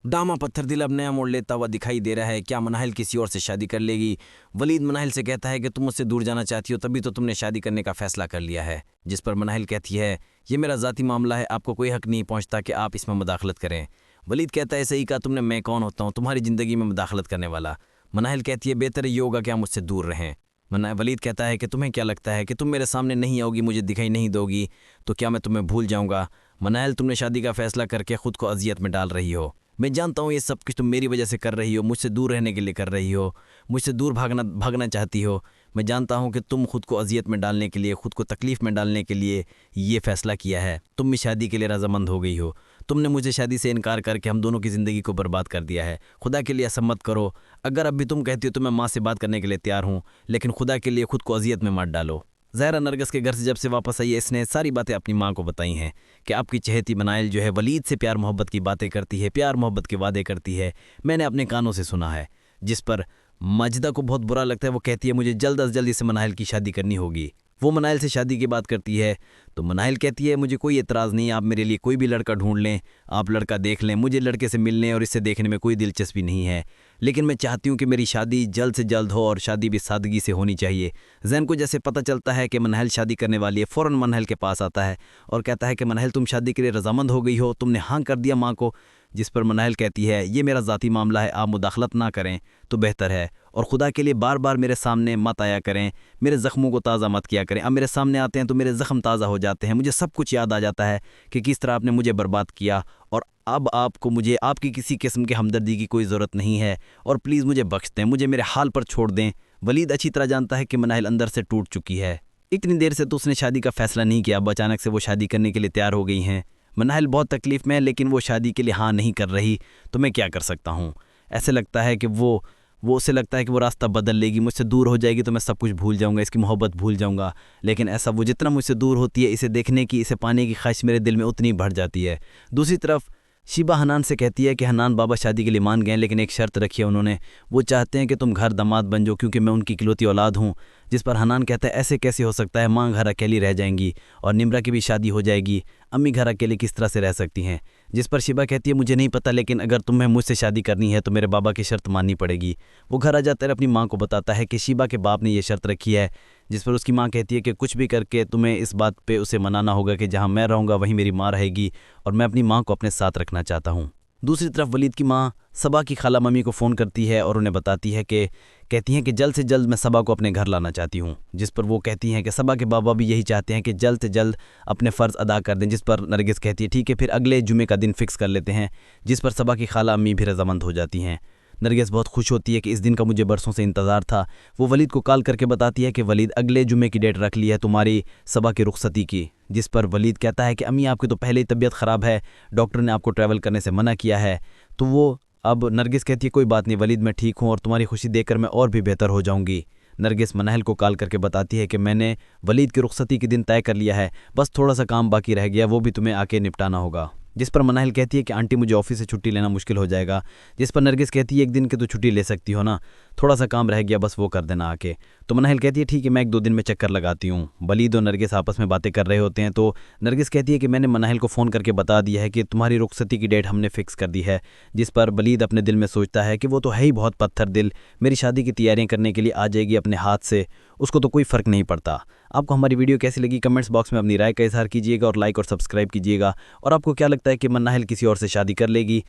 डामा पत्थर दिल अब नया मोड़ लेता हुआ दिखाई दे रहा है। क्या मनाहिल किसी और से शादी कर लेगी? वलीद मनाहिल से कहता है कि तुम मुझसे दूर जाना चाहती हो, तभी तो तुमने शादी करने का फैसला कर लिया है। जिस पर मनाहिल कहती है, ये मेरा ज़ाती मामला है, आपको कोई हक नहीं पहुँचता कि आप इसमें मुदाखलत करें। वलीद कहता है, सही कहा तुमने, मैं कौन होता हूँ तुम्हारी ज़िंदगी में मुदाखलत करने वाला? मनाहिल कहती है, बेहतर ये होगा कि आप मुझसे दूर रहें। वलीद कहता है कि तुम्हें क्या लगता है कि तुम मेरे सामने नहीं आओगी, मुझे दिखाई नहीं दोगी, तो क्या मैं तुम्हें भूल जाऊँगा? मनाहिल, तुमने शादी का फैसला करके खुद को अजियत में डाल रही हो। मैं जानता हूँ ये सब कुछ तुम मेरी वजह से कर रही हो, मुझसे दूर रहने के लिए कर रही हो, मुझसे दूर भागना चाहती हो। मैं जानता हूँ कि तुम खुद को अजियत में डालने के लिए, खुद को तकलीफ़ में डालने के लिए ये फ़ैसला किया है। तुम भी शादी के लिए रजामंद हो गई हो। तुमने मुझे शादी से इनकार करके हम दोनों की ज़िंदगी को बर्बाद कर दिया है। खुदा के लिए ऐसा मत करो। अगर अब भी तुम कहती हो तो मैं माँ से बात करने के लिए तैयार हूँ, लेकिन खुदा के लिए खुद को अजियत में मत डालो। ज़हरा नरगिस के घर से जब से वापस आई है, इसने सारी बातें अपनी माँ को बताई हैं कि आपकी चहेती मनाइल जो है वलीद से प्यार मोहब्बत की बातें करती है, प्यार मोहब्बत के वादे करती है। मैंने अपने कानों से सुना है। जिस पर माजिदा को बहुत बुरा लगता है। वो कहती है, मुझे जल्द अज जल्द इसे मनाइल की शादी करनी होगी। वो मनाइल से शादी की बात करती है तो मनाइल कहती है, मुझे कोई एतराज़ नहीं, आप मेरे लिए कोई भी लड़का ढूंढ लें, आप लड़का देख लें, मुझे लड़के से मिलने और इससे देखने में कोई दिलचस्पी नहीं है, लेकिन मैं चाहती हूँ कि मेरी शादी जल्द से जल्द हो और शादी भी सादगी से होनी चाहिए। जैन को जैसे पता चलता है कि मनाइल शादी करने वाली है, फ़ौरन मनाइल के पास आता है और कहता है कि मनाइल, तुम शादी के लिए रजामंद हो गई हो, तुमने हाँ कर दिया माँ को। जिस पर मनाइल कहती है, ये मेरा ज़ाती मामला है, आप मुदाखलत ना करें तो बेहतर है, और खुदा के लिए बार बार मेरे सामने मत आया करें, मेरे ज़ख्मों को ताज़ा मत किया करें। अब मेरे सामने आते हैं तो मेरे ज़ख्म ताज़ा हो जाते हैं, मुझे सब कुछ याद आ जाता है कि किस तरह आपने मुझे बर्बाद किया, और अब आपको मुझे आपकी किसी किस्म के हमदर्दी की कोई ज़रूरत नहीं है, और प्लीज़ मुझे बख्श दें, मुझे मेरे हाल पर छोड़ दें। वलीद अच्छी तरह जानता है कि मनाइल अंदर से टूट चुकी है। इतनी देर से तो उसने शादी का फ़ैसला नहीं किया, अब अचानक से वो शादी करने के लिए तैयार हो गई हैं। मनाइल बहुत तकलीफ़ में है, लेकिन वो शादी के लिए हाँ नहीं कर रही, तो मैं क्या कर सकता हूँ? ऐसे लगता है कि वो उसे लगता है कि वो रास्ता बदल लेगी, मुझसे दूर हो जाएगी तो मैं सब कुछ भूल जाऊंगा, इसकी मोहब्बत भूल जाऊंगा। लेकिन ऐसा वो जितना मुझसे दूर होती है, इसे देखने की, इसे पाने की ख्वाहिश मेरे दिल में उतनी बढ़ जाती है। दूसरी तरफ शिबा हनान से कहती है कि हनान बाबा शादी के लिए मान गए, लेकिन एक शर्त रखी है उन्होंने, वो चाहते हैं कि तुम घर दामाद बन जाओ क्योंकि मैं उनकी इकलौती औलाद हूँ। जिस पर हनान कहता है, ऐसे कैसे हो सकता है, माँ घर अकेली रह जाएंगी और निम्रा की भी शादी हो जाएगी, अम्मी घर अकेले किस तरह से रह सकती हैं? जिस पर शिबा कहती है, मुझे नहीं पता, लेकिन अगर तुम्हें मुझसे शादी करनी है तो मेरे बाबा की शर्त माननी पड़ेगी। वो घर आ जाता है, अपनी माँ को बताता है कि शिबा के बाप ने ये शर्त रखी है। जिस पर उसकी माँ कहती है कि कुछ भी करके तुम्हें इस बात पे उसे मनाना होगा कि जहाँ मैं रहूँगा वहीं मेरी माँ रहेगी, और मैं अपनी माँ को अपने साथ रखना चाहता हूँ। दूसरी तरफ वलीद की माँ सबा की खाला मम्मी को फ़ोन करती है और उन्हें बताती है कि कहती हैं कि जल्द से जल्द मैं सबा को अपने घर लाना चाहती हूँ। जिस पर वो कहती हैं कि सबा के बाबा भी यही चाहते हैं कि जल्द से जल्द अपने फ़र्ज़ अदा कर दें। जिस पर नरगिस कहती है, ठीक है, फिर अगले जुमे का दिन फ़िक्स कर लेते हैं। जिस पर सबा की खाला अम्मी भी रजामंद हो जाती हैं। नरगिस बहुत खुश होती है कि इस दिन का मुझे बरसों से इंतज़ार था। वो वलीद को कॉल करके बताती है कि वलीद, अगले जुमे की डेट रख ली है तुम्हारी सबा की रुखसती की। जिस पर वलीद कहता है कि अम्मी, आपकी तो पहले ही तबीयत ख़राब है, डॉक्टर ने आपको ट्रैवल करने से मना किया है। तो वो अब नरगिस कहती है, कोई बात नहीं वलीद, मैं ठीक हूँ और तुम्हारी खुशी देखकर मैं और भी बेहतर हो जाऊँगी। नरगिस मनाहिल को कॉल करके बताती है कि मैंने वलीद की रुखसती के दिन तय कर लिया है, बस थोड़ा सा काम बाकी रह गया, वो भी तुम्हें आके निपटाना होगा। जिस पर मनाहिल कहती है कि आंटी, मुझे ऑफिस से छुट्टी लेना मुश्किल हो जाएगा। जिस पर नरगिस कहती है, एक दिन की तो छुट्टी ले सकती हो ना, थोड़ा सा काम रह गया, बस वो कर देना आके। तो मनाहिल कहती है, ठीक है, मैं 1-2 दिन में चक्कर लगाती हूँ। वलीद और नरगिस आपस में बातें कर रहे होते हैं तो नरगिस कहती है कि मैंने मनाहिल को फ़ोन करके बता दिया है कि तुम्हारी रुखसती की डेट हमने फ़िक्स कर दी है। जिस पर वलीद अपने दिल में सोचता है कि वो तो है ही बहुत पत्थर दिल, मेरी शादी की तैयारियाँ करने के लिए आ जाएगी अपने हाथ से, उसको तो कोई फ़र्क नहीं पड़ता। आपको हमारी वीडियो कैसी लगी कमेंट्स बॉक्स में अपनी राय का इज़हार कीजिएगा और लाइक और सब्सक्राइब कीजिएगा। और आपको क्या लगता है कि मनाहिल किसी और से शादी कर लेगी?